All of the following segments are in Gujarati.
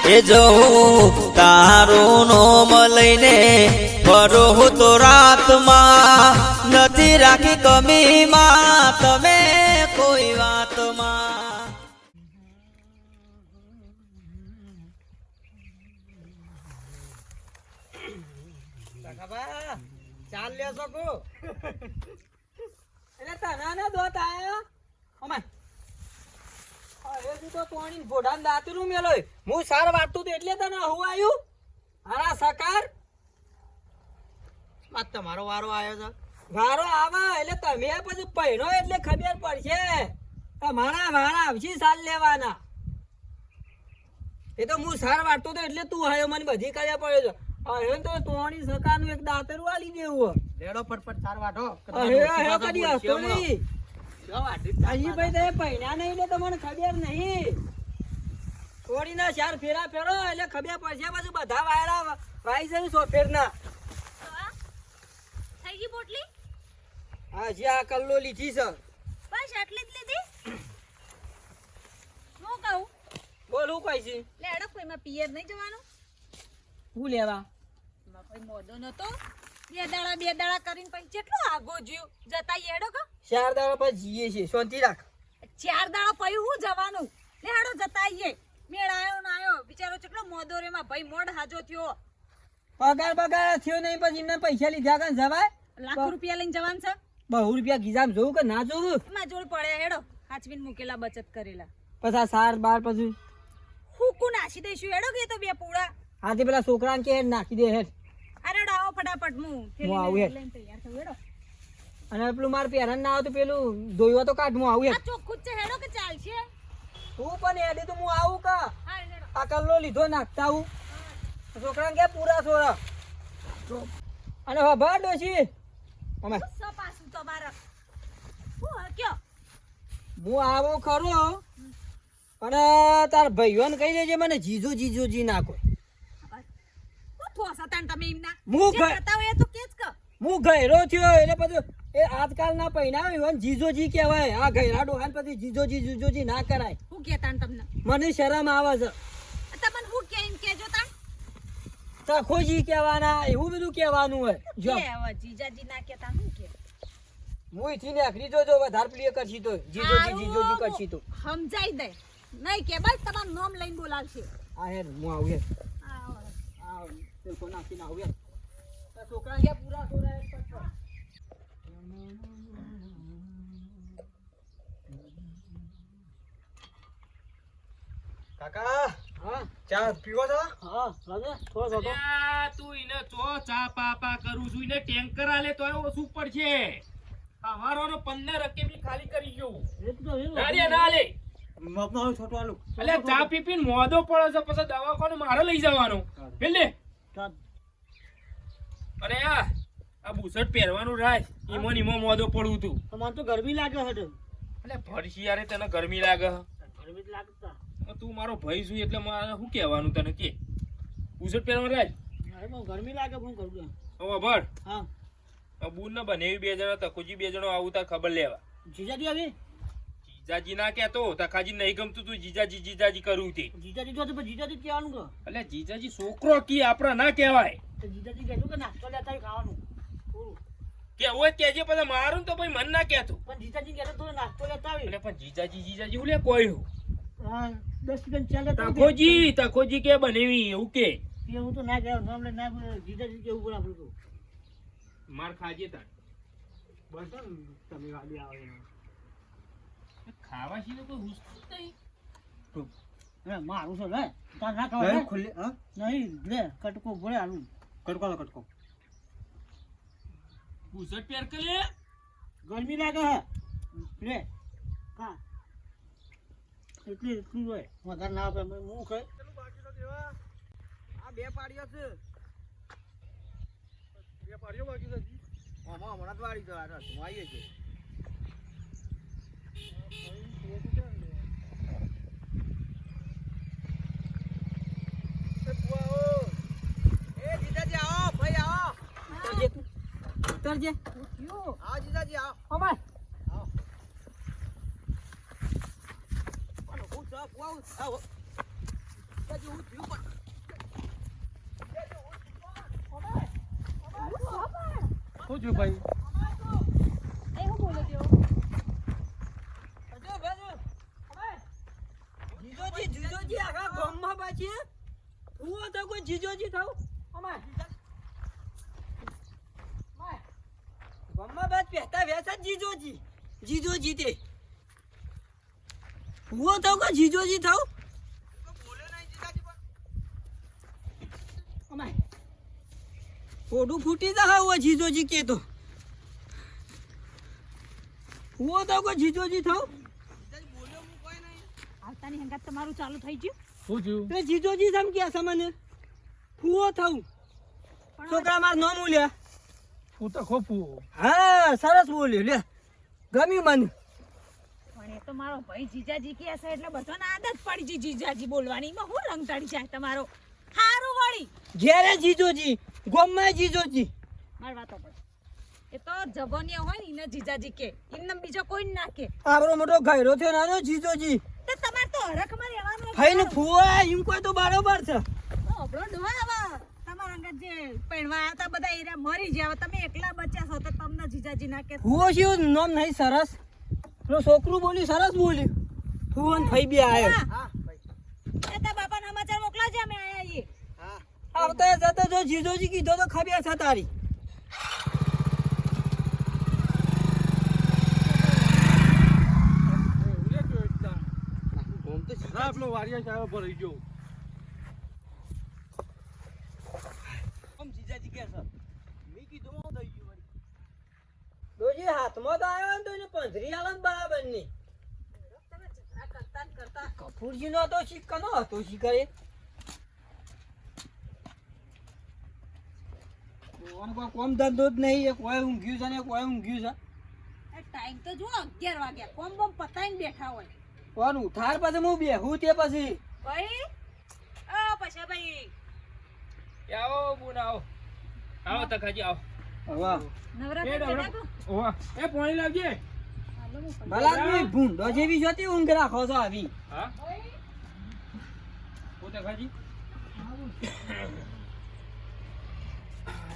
એ જવું તારું નોમ લઈને ફરો તો રાતમાં નથી રાખી કમીમાં તમે કોઈ વાતમાં. ચાલ લે શકો એટલે તના ના દોત આયા અમાય એ તો તોણી ભોડાન દાતરું મેલો હું સાર વાટતું તો એટલે તને હું આવ્યું હારા સકાર માત તમારો વારો આવ્યો છે વારો આવે એટલે તમે પછી પહેરો એટલે ખબર પડશે તમારા વારા આવશે સાલ લેવાના એ તો હું સાર વાટતો તો એટલે તું આવ્યો મને બધી કર્યા પડ્યો છે હવે તો તોણી સકાનું એક દાતરું આલી દેવું લેડો ફટફટ સાર વાટો હવે કદી હસતો નહીં અહીં ભાઈ તે પૈણા નહીં એટલે તમને ખબર નહીં થોડી ના ચાર ફેરા ફેરો એટલે ખબર પડશે પછી બધા વાયરા વાઈ જશે સોફેરના થઈ ગઈ પોટલી હા જે આ કલ્લો લીધી છે બસ આટલી જ લીધી હું કહું બોલું કઈ છે લેડો કોઈમાં પિયર નહીં જવાનું હું લેવા એમાં કોઈ મોદો નતો બે દાડા કરીને પછી કેટલો આગો જ્યું જતા હેડો કા 4 દાડા પછી જીએ છે શાંતિ રાખ 4 દાડા પછી હું જવાનું લેડો જતા આઈએ મેળ આયો ના આયો બિચારો કેટલો મોદો રે માં ભાઈ મોડ હાજો થયો પગાર થયો નહીં પછી એમને પૈસા લીધા કાન જવાય લાખ રૂપિયા લઈને જવાનું છે બહુ રૂપિયા ગીજામ જોવું કે ના જોવું એમાં જોડ પડે હેડો હાચવીને મૂકેલા બચત કરેલા પછી આ સાર બાર પછી હુકુ નાસી દઈશું હેડો કે તો બે પૂડા હાથી પેલા છોકરાને કે હેડ નાખી દે હેડ અરે આવો ફટાફટ હું આવું હેડ લઈને તૈયાર થઉં હેડો અને પેલું મારે પહેરન ના આવે તો પેલું દોયવા તો કાઢ હું આવું આ હેડ ચોખ્ખું જ છે હેડો કે ચાલશે તું પણ હેડી તો હું આવું કા હા હેડો આ કલ્લો લીધો નાખતા આવું છોકરાને કે પૂરા છોરા અને હવે ડોશી અમે સપાસું તો બાર હું કયો હું આવો ખરો અને તાર ભાઈઓને કહી દેજે મને જીજોજી નાખો હું થોસા તાન તમે એમના હું જે કરતા હોય એ તો કેજ ક હું ગયરો થયો એટલે પછી એ આજકાલના પૈણા હોય જીજોજી કહેવાય આ ગયરા ડોહાન પછી જીજોજી ના કરાય હું કેતાન તમને મને શરમ આવે છે તમને હું કેમ કેજો તાન તખોજી કહેવાના એવું બધું કહેવાનું હોય જો કે હવે જીજાજી ના કેતા હું કે હું ઈથી ને આખરી જોજો વધારે પ્રિય કરશી તો જીજોજી કરશી તો સમજાઈ દે નહીં કે બસ તમારું નામ લઈને બોલાવશે આ હેર હું આવું હેર આવો તેલકો નાખીને આવું હેર છોકરા ગયા પૂરા છોરા કાકા હા ચા પીવો છો હા રાજા થોડો થોડો તું એને ચો ચા પાપા કરું છું એને ટેન્કર આલે તો ઓછું પડશે અમારોનો 15 રકેબી ખાલી કરી ગયો ગાડી ના આલે મપનો છોટો આલુ એટલે ચા પીપીને મોદો પડે છે પછી દવાખાને મારે લઈ જવાનો પેલે અને આ બુશર્ટ પહેરવાનું રાખ ઈમો મોદો પડું તું મને તો ગરમી લાગે હટ એટલે ભરસી યારે તને ગરમી લાગે ગરમી જ લાગતા તું મારો ભાઈ છું એટલે મારે શું કહેવાનું તને કે બુશર્ટ પહેરવાનું રાખ અરે બહુ ગરમી લાગે હું કરું હવે ભર હા બુન ને બનેવી 2 જણા તકોજી 2 જણો આવું તાર ખબર લેવા જીજાજી આવી જીજાજી ના કહેતો તખાજી નહીં ગમતું તું જીજાજી કરું તે જીજાજી તો જીજાજી કહેવાનું કે એટલે જીજાજી છોકરો કી આપણા ના કહેવાય તો જીજાજી કહેતું કે નાસ્તો લેતા હોય ખાવાનું કે હોય કેજે પછી મારું તો ભાઈ મન ના કહેતો પણ જીજાજી કહેતો તો નાસ્તો લેતા હોય એટલે પણ જીજાજી હું લે કોઈ હા 10 સેકન્ડ ચાલે તખોજી કે બનેવી એવું કે હું તો ના કહેવાનું નામ લે ના જીજાજી કેવું બોલા આપણું માર ખાજે તાર બસ તમે ગાડી આવે ખાવા સિવાય કોઈ હુસ નહીં મારું છે ને તાર ના ખાવા ખુલ્લે હા નહીં લે કટકો ભરે આલું કટકો બુશર્ટ પહેર કે લે ગરમી લાગે હે લે કા એટલું હોય વધારે ના આપે હું ખાય આ બે પાડીઓ છે બાકી છે આમાં હમણાં જ વાળી તો આ હું આવીએ છે જીજાજી આવો ભાઈ આવો ઉતરજે હા જીજાજી આવો ઓ ભાઈ આવો હું થયું શું થયું ભાઈ? એ હું બોલો તેઓ જીજોજી આખા ગામમાં બાજી હું તો કોઈ જીજોજી થાવ અમાર ગામમાં બાદ પહેતા વેસા જીજોજી તે હું તો કોઈ જીજોજી થાવ અમાર ઓડું ફૂટી જા હું જીજોજી કે તો હું તો કોઈ જીજોજી થાવ આવતાની હંગાત તમારું ચાલુ થઈ ગયું શું થયું? તે જીજોજી સમ કે સામાન્ય ફુઓ થાઉં છોકરા માર નામ લ્યા હું તો ખોપું. હા સરસ બોલ્યો લે ગમ્યું મને પણ એ તો મારો ભાઈ જીજાજી કહે છે એટલે બધાને આદત પડી ગઈ જીજાજી બોલવાની એમાં હું રંગ ચડી જાય તમારો હારું વળી ઘેરે જીજોજી ગોમમાં જીજોજી મારી વાતો પર એ તો જગોનિયા હોય ને એને જીજાજી કે એમને બીજો કોઈ ના કે આપણો મોટો ઘયરો થયો નાનો જીજોજી તો તમારે તો હરખમાં રહેવાનું ભાઈને ફુઓ એમ કોઈ તો બરોબર છે આપણો ડોહા આવા તમારા અંગત જે પૈણવા હતા બધા એરા મરી ગયા તમે એકલા બચ્યા છો તો તમને જીજાજી ના કે ફુઓ શિવ નામ નહીં સરસ પેલો છોકરું બોલ્યું સરસ બોલ્યું ફુઓ ને ફઈ બી આવ્યો એ તો બાપાના સમાચાર મોકલાજે અમે આયા છીએ આવતા જતા જો જીજોજી કીધો તો ખબર છે તારી ના, પેલો વારિયા સાહેબ ભરાઈ ગયો. જીજાજી કે છે મે કીધું હું થઈ ગયું વળી દોજી હાથમાં તો આવ્યો ને તો એને પંજરી આલન બરાબર ની તમે ઝઘડા કરતા ને કરતા કપૂરજી નો તો શીખ નો હતો શીખરે કોણ કોમ ધંધો જ નહીં એ કોઈ ઊંઘ્યું છે ને કોઈ ઊંઘ્યું છે એ ટાઈમ તો જુઓ 11 વાગ્યા કોમ બોમ પતાઈને બેઠા હોય કોણ ઉઠાર પછી હું બેહું તે પછી ભાઈ પછા ભાઈ આવો બુન આવો આવો તખાજી આવો વાહ નવરાત્રી કેનાકો ઓવા એ પાણી લાવજે હાલો હું પણ ભલા ભૂંડો જેવી જોતી ઊંઘ રાખો છો આવી હા ઓ તખાજી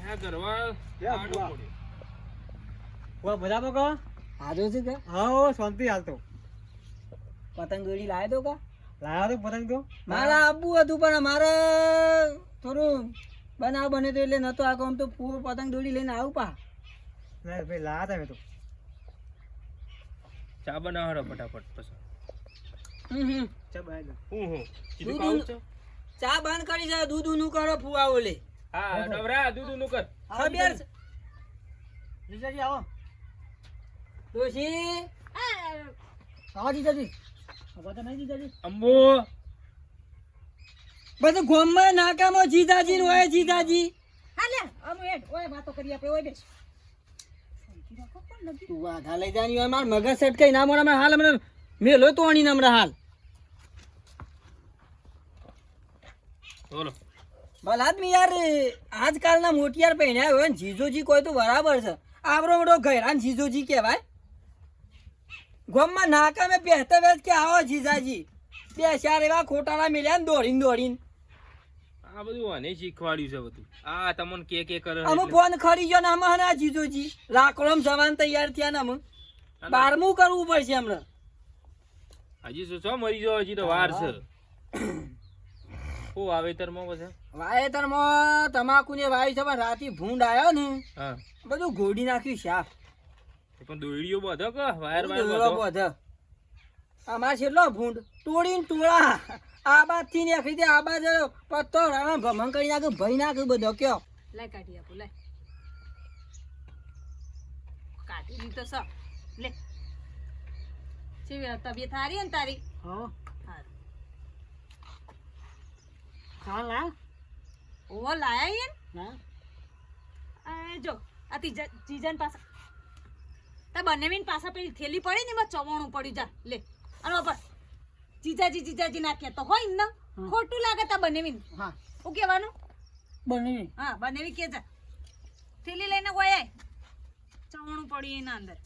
આ ગરવા આડો પડ્યો. વાહ, મજામાં કા? હાજો છે કે હા હો, શાંતિ હાલતો. પતંગ દોરી લાવ્યો તો કા લાયા તો પતંગ તો? મારા આબુ હતું પણ મારે થોડું બનાવ બને તો એટલે નતો આ કામ તો પૂરો પતંગ દોરી લઈને આવું પા ના ભાઈ, લાયા તા મેં તો. ચા બનાવો ફટાફટ પછી ચા બનાવી દો. હું સીધું દૂધ ખાવું છે ચા બંધ કરી છે દૂધ નું કરો ફુવા ઓલે હા ડબરા દૂધ નું કર ખબર છે જીજાજી આવો. ડોશી આવો જીજાજી આવો તો નહીં જીજાજી અંબો બધું ગોમમાં નાકામાં જીજાજી નું હોય જીજાજી હાલે અમે હેડ ઓય વાતો કરી આપણે ઓય બેસ તું વાધા લઈ જાની હોય માર મગજ સેટ કઈ ના મોડા હાલ મને મેલો તો અણી નમરા હાલ બોલો ભલા આદમી યાર આજકાલના મોટિયાર પહેણ્યા હોય ને જીજોજી કોઈ તો બરાબર છે આવડો મોટો ઘેરાન જીજોજી કહેવાય ગોમમાં નાકામે પહેતા વેચ કે આવો જીજાજી બે ચાર એવા ખોટાના મિલ્યા ને દોડીને આ બધું આને શીખવાડ્યું છે બધું આ તમને કે કરે અમે ફોન ખરી ગયો ને આમાં આ જીજોજી લાકડોમ જવાન તૈયાર થયા ને અમે 12મું કરવું પડશે હમણાં હજી શું મરી જાવ હજી તો વાર છે હું વાવેતરમાં પછી વાવેતરમાં તમાકુ ને વાવી છે પણ રાતે ભૂંડ આવ્યો ને હા બધું ઘોડી નાખ્યું શાક એ પણ દોયડીઓ બધો કે વાયર દોયડો બધો બધો. અમાર છેલ્લો ભૂંડ તોડીને ટોળા આ બાદ થી નીકળી દે આ બાદ પત્તો રામ ભમણ કરી નાખ્યું ભઈ નાખ્યું બધો કયો લાય કાઢી આપો લાય કાઢી લીધો સ લે ચેવી તબિયત હારી ને તારી હા હારું હા લા ઓવો લાયા ઈન ના આ જો આ જીજન પાસે તા બંનેવીન પાસે પેલી થેલી પડી ને એમાં ચવાણું પડ્યું જા લે અને ઉપર જીજાજી નાખ્યા તો હોય ને ખોટું લાગે તા બંનેવીન હા શું કહેવાનું બની હા બંનેવી કે જા થેલી લઈને કોઈ આય ચવાણું પડ્યું એના અંદર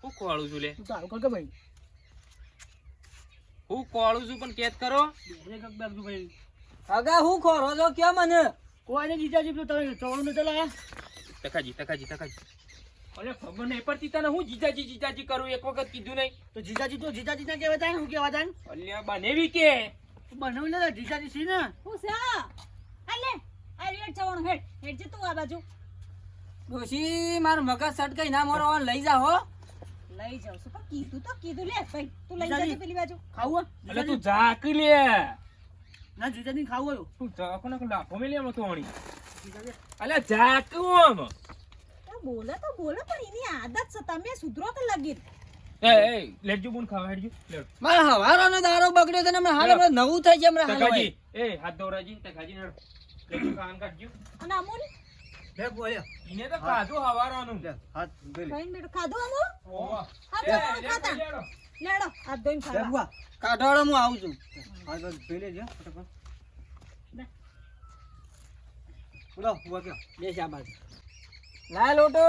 હું કોળું છું લે ચાલુ કર કે ભાઈ હું કોળું છું પણ કેત કરો અગા હું ખોરો છો કે મને કોઈ ને જીજાજી પેલું તમે ચોળું નતા લાયા ટકાજી અરે ખબર નહીં પડતી તને હું જીજાજી કરું એક વખત કીધું નહીં તો જીજાજી ના કહેવાય તાને, શું કહેવાય તાને? અલ્યા બનેવી કે બનાવી લે જીજાજી સી ને. હું છે આ લે આ રેડ ચવાણું હેડ જે તું આ બાજુ ડોશી મારું મગજ સટકાઈ ના મારો લઈ જા હો. લઈ જાઉં છું પણ કીધું લે ભાઈ તું લઈ જાજે પેલી બાજુ ખાવું હે? અલ્યા તું ઝાક લે ના જીજાજી ખાવું હોય. તું ઝાકો ના લાફો મેલી આમ તો વળી જીજાજી અલ્યા ઝાક આમ બોલે તો બોલે પણ એની આદત છે તમે સુધરો તો લગી એ લેજો બુન ખાવા હેડજો લેડ મારા હવારોનો દારો બગડ્યો છે ને હમણાં હાલ હમણાં નવું થઈ છે હમણાં હાલ ટકાજી હવે. એ હાથ દોરાજી ટકાજી નેડ લેજો કામ કાઢજો અને અમૂલ લે બોલ્યા. ઇને તો ખાધું હવારવાનું લે હાથ ધોઈ લે. ખાઈને બેઠો ખાધું અમૂલ ઓવા હા તો ખાતા લેડો હાથ ધોઈને લે ખાવા બુઆ. કાઢવાડો હું આવું છું. હાથ ધોઈ લેજો ફટાફટ. લે. બોલો બુઆ કયો. લે શાબાશ. લાય લોટો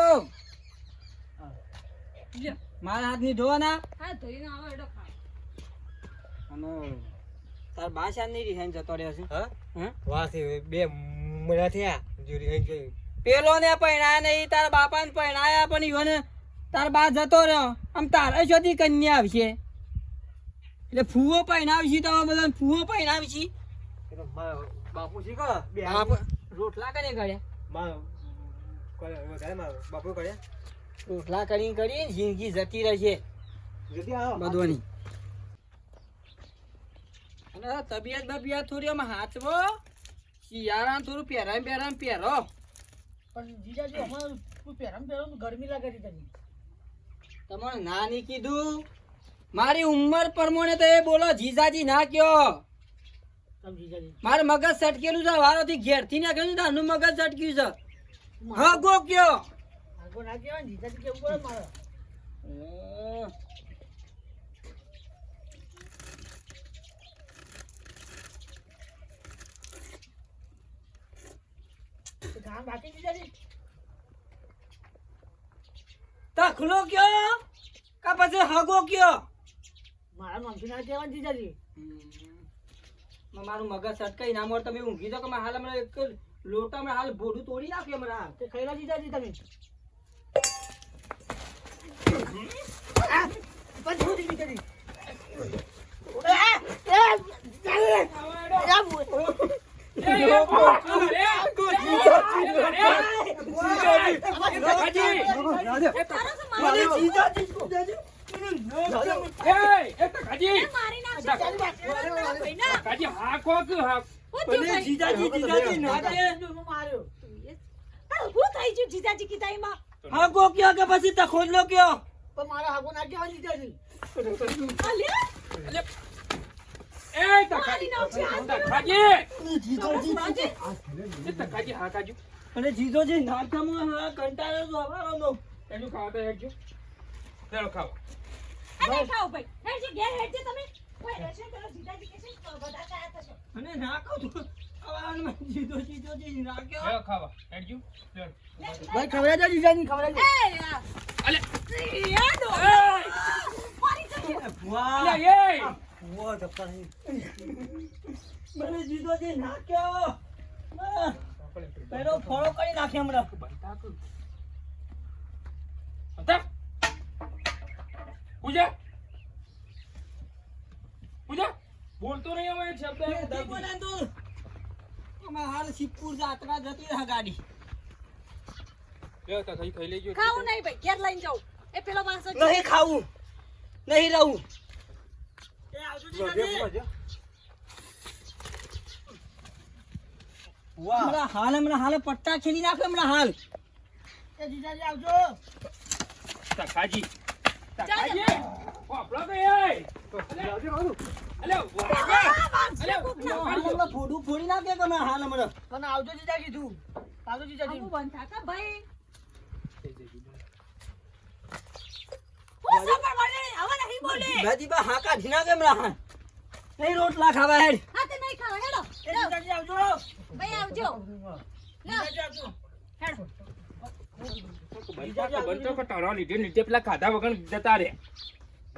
લ્યો મારા હાથની ધોવાના હાથ ધોઈને આવો એડો ખાવ અને તાર બા શાનની રિહાઈન જતો રહ્યો છે. હા વાસી બે મરા થયા જોરી હઈ ગઈ. પેલો ને પૈણાયા નહીં તારા બાપાને પૈણાયા પણ ઈવને તાર બા જતો રહ્યો આમ તારા શોધી કન્યા આવશે એટલે ફૂવો પૈણાવશી તો બધા ફૂવો પૈણાવશી. એ તો મારા બાપુ છે કે બે બાપ રોટલા કરીને કર્યા મારા વધારે મારા બાપુ કર્યા. રોટલા કરી જિંદગી જતી રહેશે જલ્દી આવો. બધોની. અને તબિયત બબિયત થોડી આમ હાથવો શિયાળા થોડું પહેરામ પહેરો. પણ જીજાજી અમારું કોઈ પહેરામ ગરમી લાગે છે તને. તમારે ના નહીં કીધું મારી ઉંમર પ્રમાણે તો એ બોલો જીજાજી ના કયો. તમ જીજાજી મારે મગજ સટકેલું છે વારોથી ઘેરથી ના કર્યું આનું મગજ સટક્યું છે. હા ગો કયો આગો ના કહેવાય ને, જીજાજી કેવું પડે મારે. તો કામ બાકી જીજાજી. તખલો કયો કા પછી હગો કયો. મારા નામથી ના કહેવાય ને જીજાજી. મારું મગજ સટકાઈ ના મોર તમે ઊંઘી જાઓ કે મારે હાલ હમણાં એક લોટા હમણાં હાલ ભોડું તોડી નાખ્યું હમણાં. તે ખાઈ લો જીજાજી તમે. પણ શું થઈ જીજાજી? મારી નાખશે જીજાજી ના કે માર્યો. હું થઈ ગયું જીજાજી કીધા એમાં હગો કયો કે પછી તખોદલો કયો. પણ મારા આગો ના કહેવાય જીજાજી. મારી નાખશે અને જીજોજી નાકામાં હા કંટાળો તો હવારોનો. અરે ખાઓ ભાઈ હેડજે ઘેર હેડજે તમે કોઈ રહેશે પેલો જીજાજી કે છે બધા ચાયા થશો અને નાખો તો હવારોમાં જીજોજી નાખ્યો. ભાઈ ખવડાવી દો જીજાજી, ખવડાવી દો. યાદો મારી જશે વાહ વો ધક્કા નહીં. મને જીજોજી નાખ્યો. પેલો ફોડો કરી નાખે હમણાં. બોલતો નહીં હવે એક શબ્દ તે બોલાય તો અમારે હાલ શિવપુર જાત્રા જતી રહે ગાડી. ખાઈ લેજો ખાવું નહીં ભાઈ ઘેર લઈને જાઉં એ પેલો માણસ નહીં ખાવું નહીં રહું. હમણાં હાલ પટ્ટા ખેલી નાખે હમણાં હાલ. એ જીજાજી આવજો. તકાજી હમણાં ફોડું ફોડી નાખે કે હમણાં હાલ હમણાં. પણ આવજો જીજાજી તું. આવજો જીજાજી. આવું બંધ થાકા ભાઈ હું સબર વળે હવે નહીં બોલે ભાજીબા હા કાઢી નાખે હમણાં હાલ. નહીં રોટલા ખાવા હેડ. હા તે નહીં ખાવા હેડો એ જીજાજી આવજો. ભાઈ આવજો જીજાજી આવજો. હેડો બંધો કટાળો લીધે પેલા ખાધા વગર જતા રે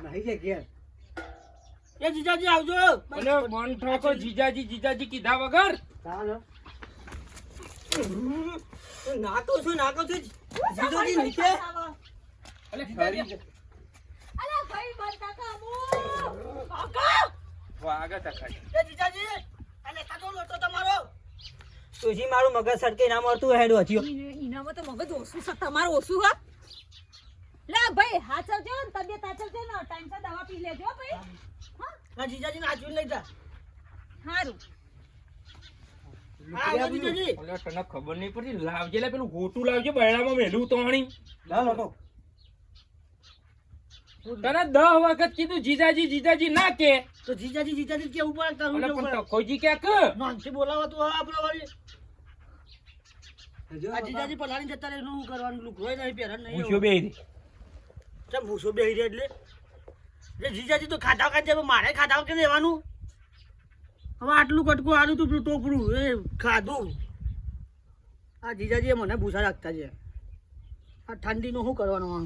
નહીં છે ઘેર. એ જીજાજી આવજો. અને બંધો જીજાજી કીધા વગર ચાલો. નાખો છું જીજાજી નીચે અલે ખરી જ. અલા ભાઈ બનતા કામો કાકા વાગા તા ખાલી. એ જીજાજી આ લેતા જો લોટો તમારો તુજી મારું મગજ સડકે ના મળતું હેડ વચ્યો ઈનામાં તો મગજ ઓછું છે તમારું ઓછું હા લે ભાઈ હાચવજો ને તબિયત હાચવજો ને ટાઈમસર દવા પી લેજો ભાઈ હા ના જીજાજી ના આચવીને લઈ જા સારું હા જીજાજી અલે તને ખબર નહીં પડતી લાવજે લે પેલું ગોટું લાવજે બૈરામાં મેલું તોણી. લા લોટો તને 10 વખત કીધું જીજાજી ના કે તો જીજાજી કેવું પડે કરું અલે કેવું પણ પડે ટકોજી ક્યાં કે નોનથી બોલાવા તો આપણે વાળી આ જીજાજી પલાળી જતા રહે શું કરવાનું લુકરોય નહીં પહેરણ નહીં પૂછ્યો બે રી. ચમ ભૂસો બેહી રહે એટલે જે જીજાજી તો ખાધા ખાધા મારે ખાધા કે લેવાનું હવે આટલું કટકું આલું તું પેલું ટોપરું એ ખાધું આ જીજાજી મને ભૂસા રાખતા છે આ ઠંડીનું શું કરવાનું